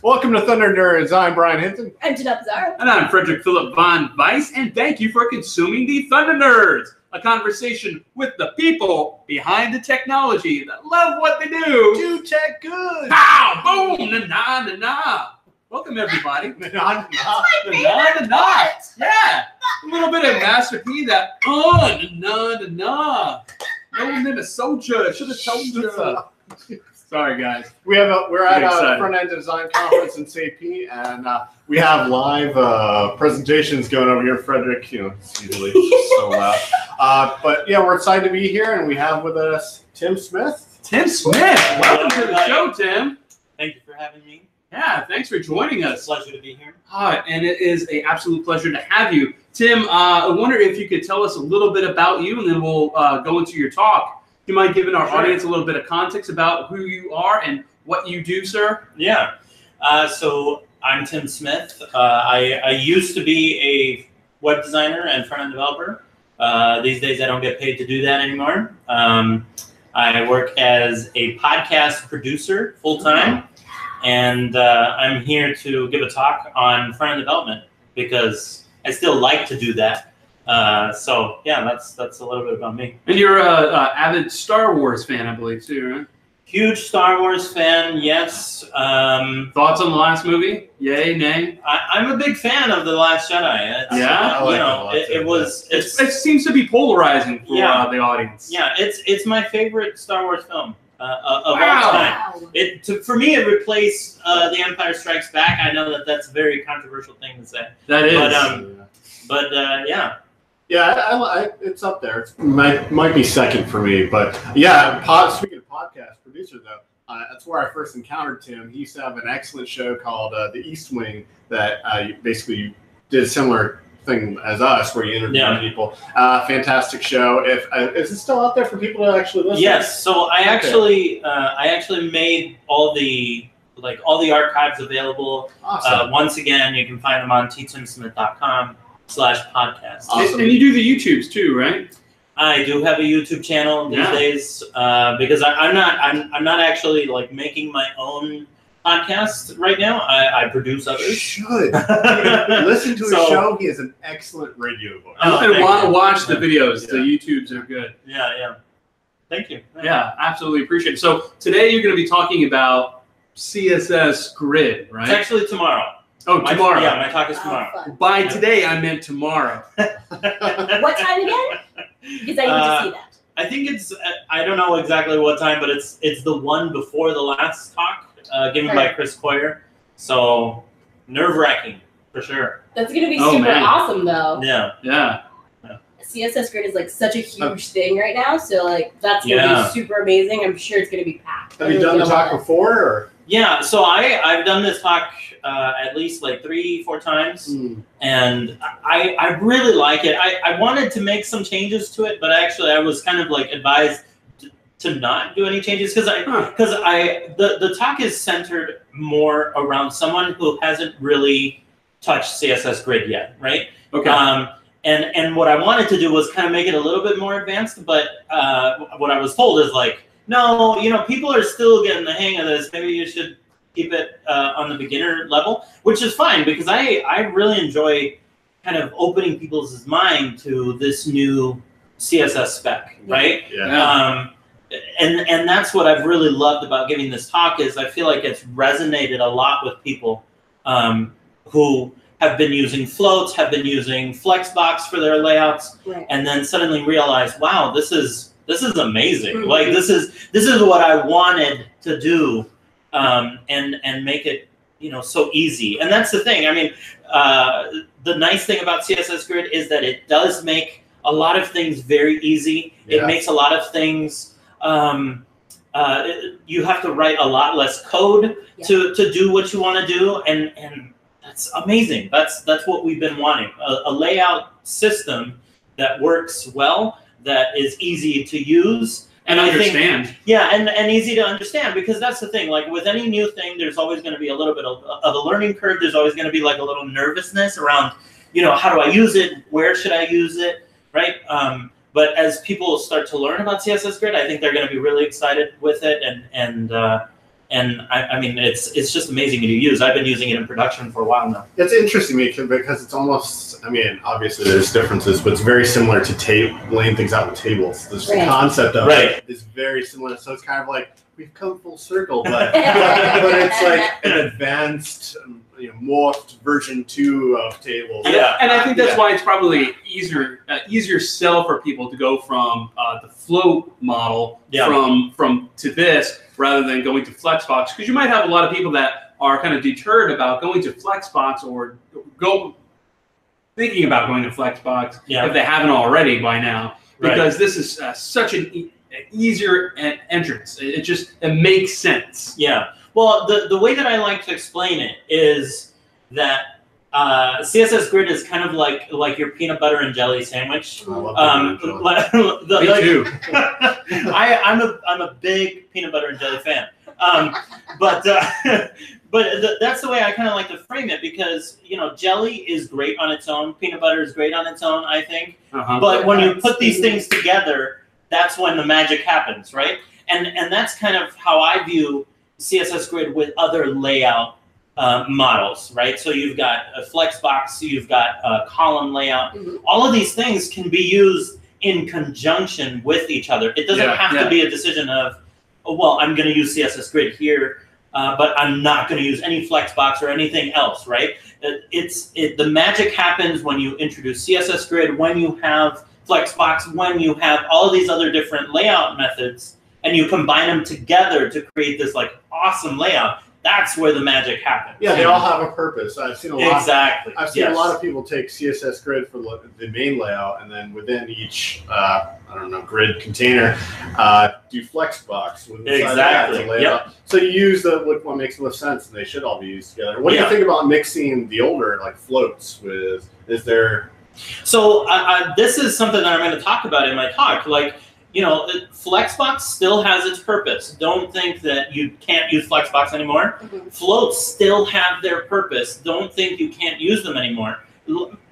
Welcome to Thunder Nerds. I'm Brian Hinton. I'm Janelle Pizarro. And I'm Frederick Philip Von Weiss, and thank you for consuming the Thunder Nerds, a conversation with the people behind the technology that love what they do. Do tech good. Pow! Boom! Na-na-na-na. Welcome, everybody. Na-na-na. Na-na-na-na. Yeah. A little bit of Master P, that na-na-na-na. No Minnesota. Should have told you. Sorry, guys. We're at a front-end design conference in SAP, and we have live presentations going over here. Frederick, it's usually so loud. But yeah, we're excited to be here, and we have with us Tim Smith. Tim Smith. Welcome to the show, Tim. Thank you for having me. Yeah, thanks for joining us. It's a pleasure to be here. And it is an absolute pleasure to have you. Tim, I wonder if you could tell us a little bit about you, and then we'll go into your talk. Do you mind giving our audience a little bit of context about who you are and what you do, sir? Yeah. So I'm Tim Smith. I used to be a web designer and front-end developer. These days I don't get paid to do that anymore. I work as a podcast producer full-time, and I'm here to give a talk on front-end development because I still like to do that. So yeah, that's a little bit about me. And you're a avid Star Wars fan, I believe, too, right? Huge Star Wars fan, yes. Thoughts on the last movie? Yay, nay? I'm a big fan of The Last Jedi. It seems to be polarizing for the audience. Yeah, it's my favorite Star Wars film of all time. For me, it replaced The Empire Strikes Back. I know that's a very controversial thing to say. That is. But yeah. Yeah, it's up there. It might be second for me, but yeah. Speaking of podcast producer, though, that's where I first encountered Tim. He used to have an excellent show called The East Wing that basically did a similar thing as us, where you interview people. Fantastic show. Is it still out there for people to actually listen? Yes. So I actually made all the archives available. Awesome. Once again, you can find them on ttimsmith.com/podcast. Awesome. And you do the YouTubes too, right? I do have a YouTube channel these days because I'm not actually like making my own podcast right now. I produce others. You should listen to his show. He has an excellent radio voice. And watch the videos. The YouTubes are good. Yeah. Thank you. Yeah, absolutely appreciate it. So today you're going to be talking about CSS Grid, right? It's actually tomorrow. Oh, tomorrow. My talk is tomorrow. By today, I meant tomorrow. What time again? Because I need to see that. I think it's, I don't know exactly what time, but it's the one before the last talk given by Chris Coyer. So nerve-wracking, for sure. That's going to be super awesome, though. Yeah. CSS Grid is like such a huge thing right now, so like that's going to be super amazing. I'm sure it's going to be packed. Have you done the talk before? Or? Yeah, so I've done this talk at least like 3-4 times, and I really like it. I wanted to make some changes to it, but actually I was kind of like advised to not do any changes because the talk is centered more around someone who hasn't really touched CSS Grid yet, right? Okay. And what I wanted to do was kind of make it a little bit more advanced, but what I was told is like, no, people are still getting the hang of this. Maybe you should keep it on the beginner level, which is fine because I really enjoy kind of opening people's mind to this new CSS spec, right? Yeah. And that's what I've really loved about giving this talk is I feel like it's resonated a lot with people who have been using floats, have been using Flexbox for their layouts, and then suddenly realize, wow, this is amazing. Like this is what I wanted to do, and make it so easy. And that's the thing. I mean, the nice thing about CSS Grid is that it does make a lot of things very easy. It makes a lot of things. You have to write a lot less code to do what you want to do, and that's amazing. That's what we've been wanting. A layout system that works well, that is easy to use. And understand. And easy to understand, because that's the thing. Like with any new thing, there's always going to be a little bit of a learning curve. There's always going to be like a little nervousness around, how do I use it? Where should I use it? Right? But as people start to learn about CSS Grid, I think they're going to be really excited with it. And And I mean, it's just amazing to use. I've been using it in production for a while now. It's interesting to me because it's almost, I mean, obviously there's differences, but it's very similar to laying things out with tables. The concept of it is very similar. So it's kind of like, we've come full circle, but it's like an advanced, morphed version 2 of tables. Yeah, and I think that's why it's probably easier sell for people to go from the float model from to this rather than going to Flexbox, because you might have a lot of people that are kind of deterred about going to Flexbox or thinking about going to Flexbox if they haven't already by now, because this is such an easier entrance. It makes sense. Yeah. Well, the way that I like to explain it is that CSS Grid is kind of like your peanut butter and jelly sandwich. I love Me too. I'm a big peanut butter and jelly fan. But that's the way I kind of like to frame it, because jelly is great on its own, peanut butter is great on its own, I think. But when you put these things together, that's when the magic happens, right? And that's kind of how I view CSS Grid with other layout models, right? So you've got a Flexbox, you've got a column layout. All of these things can be used in conjunction with each other. It doesn't have to be a decision of, oh, well, I'm going to use CSS Grid here, but I'm not going to use any Flexbox or anything else, right? The magic happens when you introduce CSS Grid, when you have Flexbox, when you have all of these other different layout methods, and you combine them together to create this awesome layout. That's where the magic happens. Yeah, they all have a purpose. I've seen a lot. Exactly. I've seen a lot of people take CSS Grid for the main layout, and then within each grid container, do Flexbox with exactly. Layout. So you use what makes the most sense, and they should all be used together. What do you think about mixing the older floats with? Is there? So this is something that I'm going to talk about in my talk. Flexbox still has its purpose. Don't think that you can't use Flexbox anymore. Floats still have their purpose. Don't think you can't use them anymore.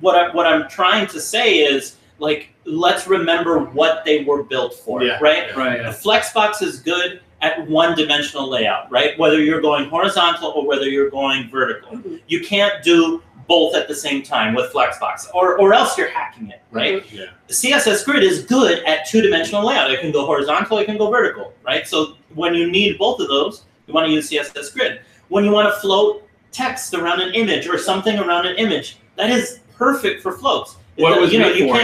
What I'm trying to say is, let's remember what they were built for, right? Flexbox is good at one-dimensional layout, right? Whether you're going horizontal or whether you're going vertical. You can't do both at the same time with Flexbox, or else you're hacking it, right? CSS Grid is good at two-dimensional layout. It can go horizontal, it can go vertical, right? So when you need both of those, you want to use CSS Grid. When you want to float text around an image or something around an image, that is perfect for floats. What it was made for,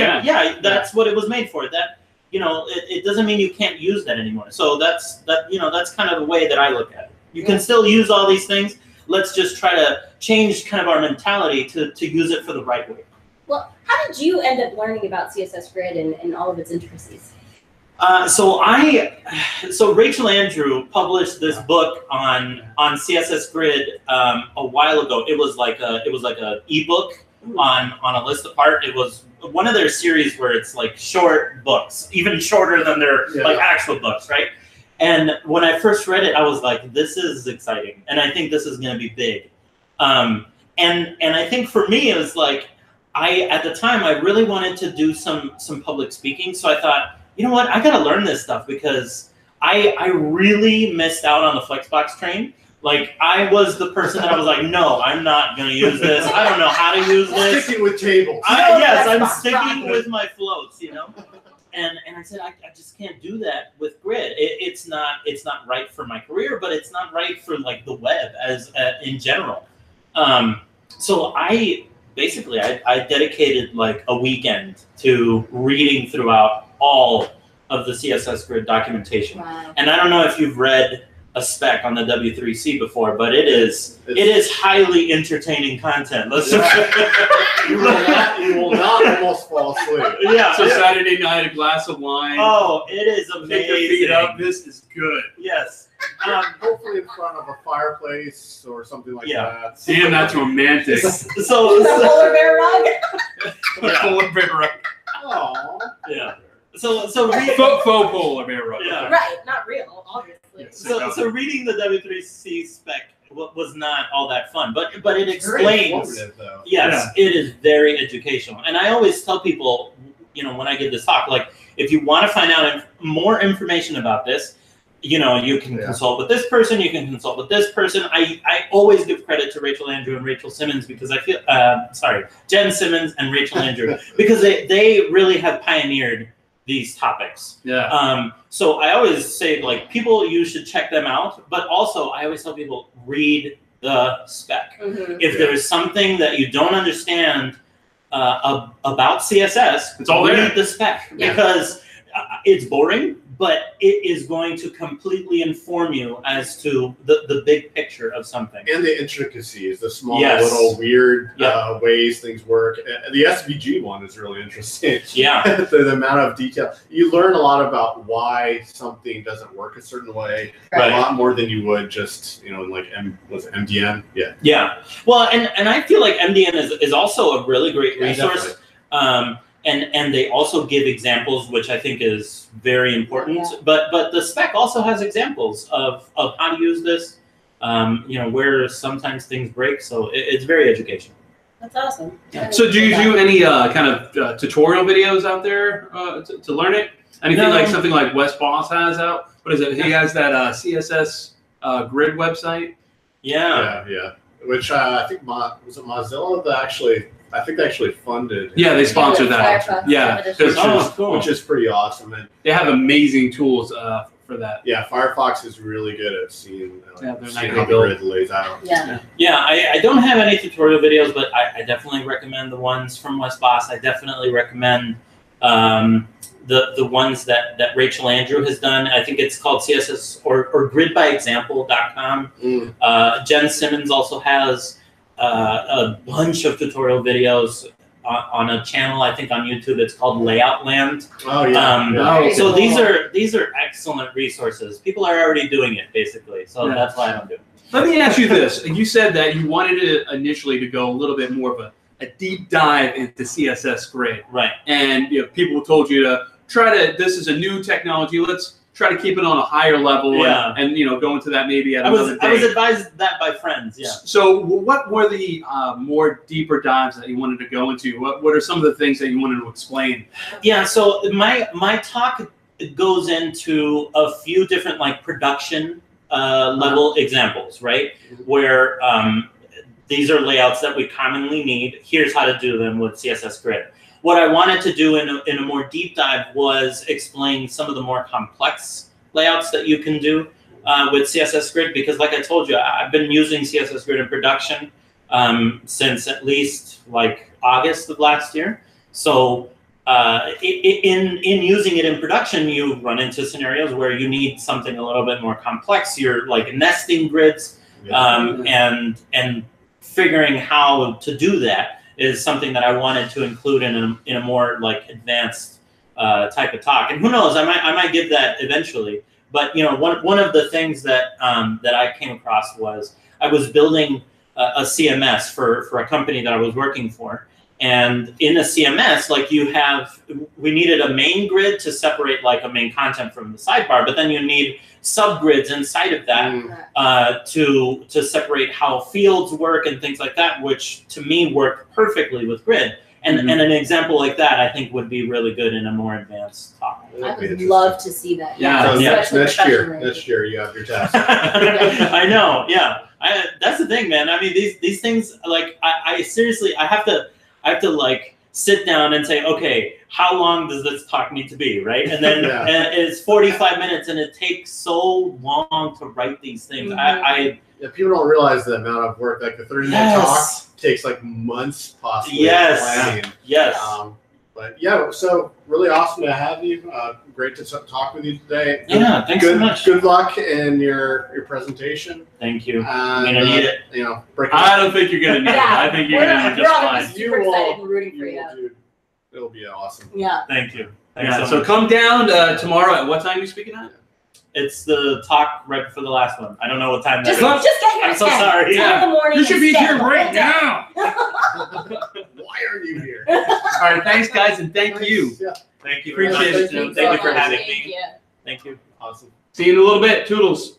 that's what it was made for. That it doesn't mean you can't use that anymore. So that's kind of the way that I look at it. You can still use all these things. Let's just try to change kind of our mentality to use it for the right way. Well, how did you end up learning about CSS Grid and all of its intricacies? So Rachel Andrew published this book on CSS Grid a while ago. It was like a ebook on a list apart. It was one of their series where it's short books, even shorter than their actual books, right? And when I first read it, I was like, this is exciting. And I think this is going to be big. And I think for me, it was at the time, I really wanted to do some public speaking. So I thought, you know what, I got to learn this stuff, because I really missed out on the Flexbox train. I was the person that I was like, no, I'm not going to use this. I don't know how to use this. Sticking with tables. I'm sticking with my floats, And I said, I just can't do that with Grid. It's not right for my career, but it's not right for the web as in general. So I dedicated a weekend to reading throughout all of the CSS Grid documentation. Wow. And I don't know if you've read a spec on the W3C before, but it is highly entertaining content. You will not almost fall asleep. So Saturday night, a glass of wine. Oh, it is amazing. Take your feet up. This is good. Yes. Hopefully in front of a fireplace or something like that. Damn, that's romantic. So polar bear rug. Polar bear rug. Oh. Yeah. So faux polar bear rug. Yeah. Right, not real, obviously. So reading the W3C spec was not all that fun, but it explains. Yes, it is very educational, and I always tell people, when I give this talk, if you want to find out more information about this, you know, you can consult with this person, you can consult with this person. I always give credit to Rachel Andrew and Rachel Simmons because I feel, Jen Simmons and Rachel Andrew, because they really have pioneered these topics. Yeah. So I always say, like, people, you should check them out, but also I always tell people, read the spec. If there is something that you don't understand about CSS, it's all there. Read the spec because it's boring, but it is going to completely inform you as to the big picture of something. And the intricacies, the small little weird ways things work. The SVG one is really interesting. Yeah. The amount of detail. You learn a lot about why something doesn't work a certain way. A lot more than you would just, you know, like MDN. Yeah. Yeah. Well, and I feel like MDN is also a really great resource. And they also give examples, which I think is very important. But the spec also has examples of how to use this, you know, where sometimes things break. So it's very educational. That's awesome. Yeah. So do you do any kind of tutorial videos out there to learn it? Anything like something like Wes Boss has out? What is it? He has that CSS Grid website. Yeah. Which I think was it Mozilla that actually. I think they actually funded. Yeah, they sponsored that. Which is pretty awesome. And they have amazing tools for that. Yeah, Firefox is really good at seeing how the grid lays out. I don't have any tutorial videos, but I definitely recommend the ones from Wes Boss. I definitely recommend the ones that Rachel Andrew has done. I think it's called CSS or gridbyexample.com. Jen Simmons also has a bunch of tutorial videos on a channel, I think on YouTube. It's called Layout Land. Oh yeah. So these are excellent resources. People are already doing it basically, so that's why I don't do it. Let me ask you this: you said that you wanted it initially to go a little bit more of a deep dive into CSS Grid, right? And you know, people told you to try to. This is a new technology. Let's try to keep it on a higher level, and you know, go into that maybe at another day. I was advised that by friends. Yeah. So, what were the more deeper dives that you wanted to go into? What are some of the things that you wanted to explain? Yeah. So my talk goes into a few different like production level examples, right? Where these are layouts that we commonly need. Here's how to do them with CSS Grid. What I wanted to do in a more deep dive was explain some of the more complex layouts that you can do with CSS Grid, because like I told you, I've been using CSS Grid in production since at least like August of last year. So in using it in production, you run into scenarios where you need something a little bit more complex. You're like nesting grids and figuring how to do that is something that I wanted to include in a more like advanced type of talk. And who knows, I might give that eventually. But you know, one of the things that I came across was I was building a CMS for a company that I was working for. And in a CMS, like we needed a main grid to separate like a main content from the sidebar, but then you need subgrids inside of that to separate how fields work and things like that, which to me worked perfectly with Grid. And an example like that, I think, would be really good in a more advanced talk. I would love to see that. Next year you have your test. I know. Yeah, that's the thing, man. I mean, these things, like, I seriously, I have to like sit down and say, okay, how long does this talk need to be, right? And then it's 45 minutes, and it takes so long to write these things. People don't realize the amount of work. Like the 30-minute talk takes like months possibly. Yes. But yeah, so really awesome to have you. Great to talk with you today. Yeah, thanks so much. Good luck in your presentation. Thank you. I'm gonna need it. You know, I don't think you're gonna need it. I think you're gonna do just fine. Super excited and rooting for you. Dude, it'll be awesome. Yeah. Thank you. So come down tomorrow. At what time are you speaking at? It's the talk right before the last one. I don't know what time that is. Just get here. I'm so sorry. 10 in the morning. You should be here right now. Why are you here? All right, thanks, guys, and thank you. Yeah. Thank you. Appreciate it. Thank you for having me. Thank you. Thank you. Awesome. See you in a little bit. Toodles.